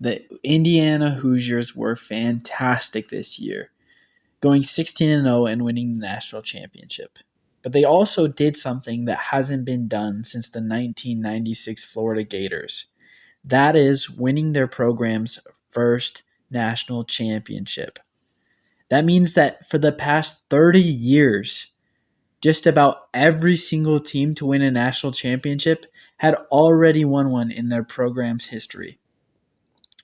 The Indiana Hoosiers were fantastic this year, going 16-0 and winning the national championship. But they also did something that hasn't been done since the 1996 Florida Gators. That is winning their program's first national championship. That means that for the past 30 years, just about every single team to win a national championship had already won one in their program's history.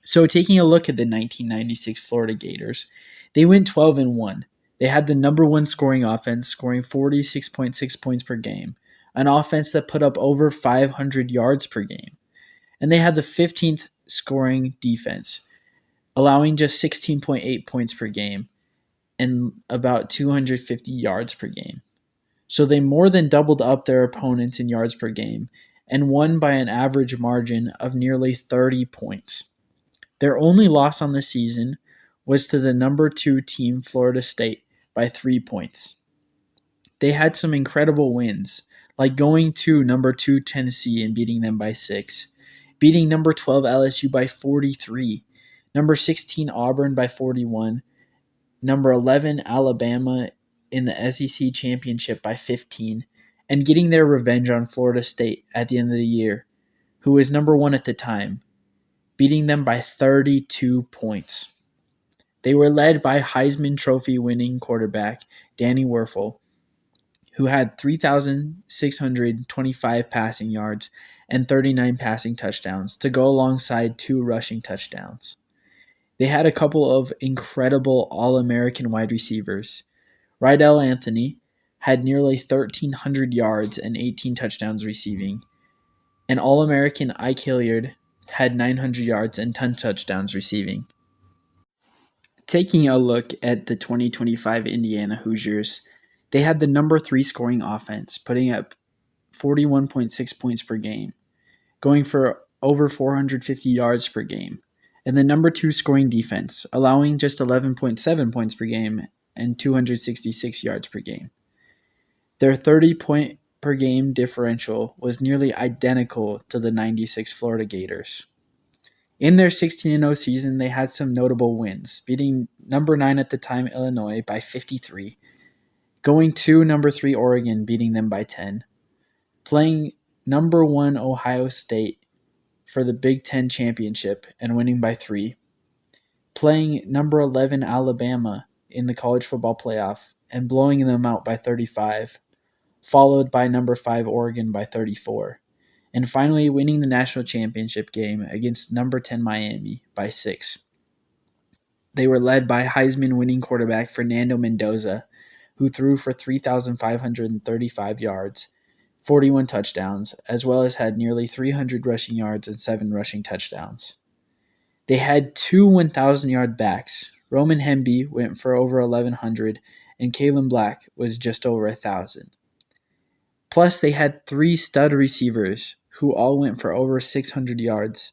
So taking a look at the 1996 Florida Gators, they went 12-1. They had the number one scoring offense, scoring 46.6 points per game, an offense that put up over 500 yards per game. And they had the 15th scoring defense, allowing just 16.8 points per game and about 250 yards per game. So they more than doubled up their opponents in yards per game and won by an average margin of nearly 30 points. Their only loss on the season was to the number 2 team, Florida State, by 3 points. They had some incredible wins, like going to number 2 Tennessee and beating them by 6, beating number 12 LSU by 43, number 16 Auburn by 41, number 11 Alabama in the SEC championship by 15, and getting their revenge on Florida State at the end of the year, who was number 1 at the time, beating them by 32 points. They were led by Heisman Trophy winning quarterback Danny Werfel, who had 3,625 passing yards and 39 passing touchdowns to go alongside 2 rushing touchdowns. They had a couple of incredible All-American wide receivers. Rydell Anthony had nearly 1,300 yards and 18 touchdowns receiving, and All-American Ike Hilliard had 900 yards and 10 touchdowns receiving. Taking a look at the 2025 Indiana Hoosiers, they had the number 3 scoring offense, putting up 41.6 points per game, going for over 450 yards per game, and the number 2 scoring defense, allowing just 11.7 points per game and 266 yards per game. Their 30-point per game differential was nearly identical to the 96 Florida Gators. In their 16-0 season, they had some notable wins, beating number 9 at the time Illinois by 53, going to number 3 Oregon, beating them by 10, playing number 1 Ohio State for the Big Ten championship and winning by 3, playing number 11 Alabama in the college football playoff and blowing them out by 35, followed by number 5 Oregon by 34, and finally winning the national championship game against number 10 Miami by 6. They were led by Heisman winning quarterback Fernando Mendoza, who threw for 3,535 yards, 41 touchdowns, as well as had nearly 300 rushing yards and 7 rushing touchdowns. They had 2 1,000-yard backs. Roman Hemby went for over 1,100, and Kalen Black was just over 1,000. Plus, they had 3 stud receivers who all went for over 600 yards.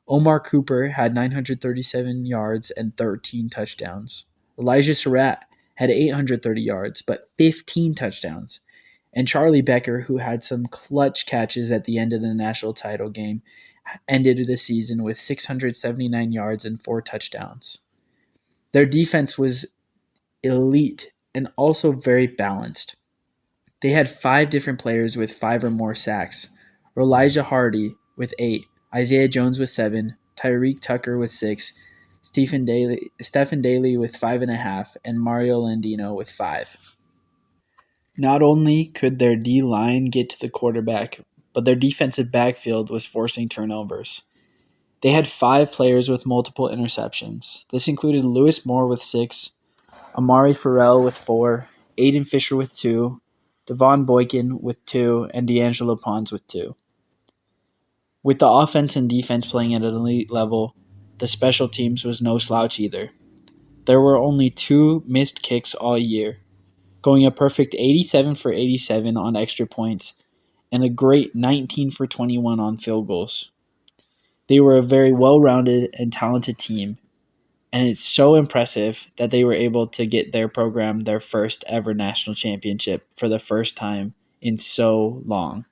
Omar Cooper had 937 yards and 13 touchdowns. Elijah Surratt had 830 yards, but 15 touchdowns. And Charlie Becker, who had some clutch catches at the end of the national title game, ended the season with 679 yards and 4 touchdowns. Their defense was elite and also very balanced. They had 5 different players with 5 or more sacks. Elijah Hardy with 8, Isaiah Jones with 7, Tyreek Tucker with 6, Stephen Daly with 5.5, and Mario Landino with 5. Not only could their D-line get to the quarterback, but their defensive backfield was forcing turnovers. They had 5 players with multiple interceptions. This included Lewis Moore with 6, Amari Farrell with 4, Aiden Fisher with 2, Devon Boykin with 2, and D'Angelo Pons with 2. With the offense and defense playing at an elite level, the special teams was no slouch either. There were only 2 missed kicks all year, going a perfect 87 for 87 on extra points and a great 19 for 21 on field goals. They were a very well-rounded and talented team, and it's so impressive that they were able to get their program their first ever national championship for the first time in so long.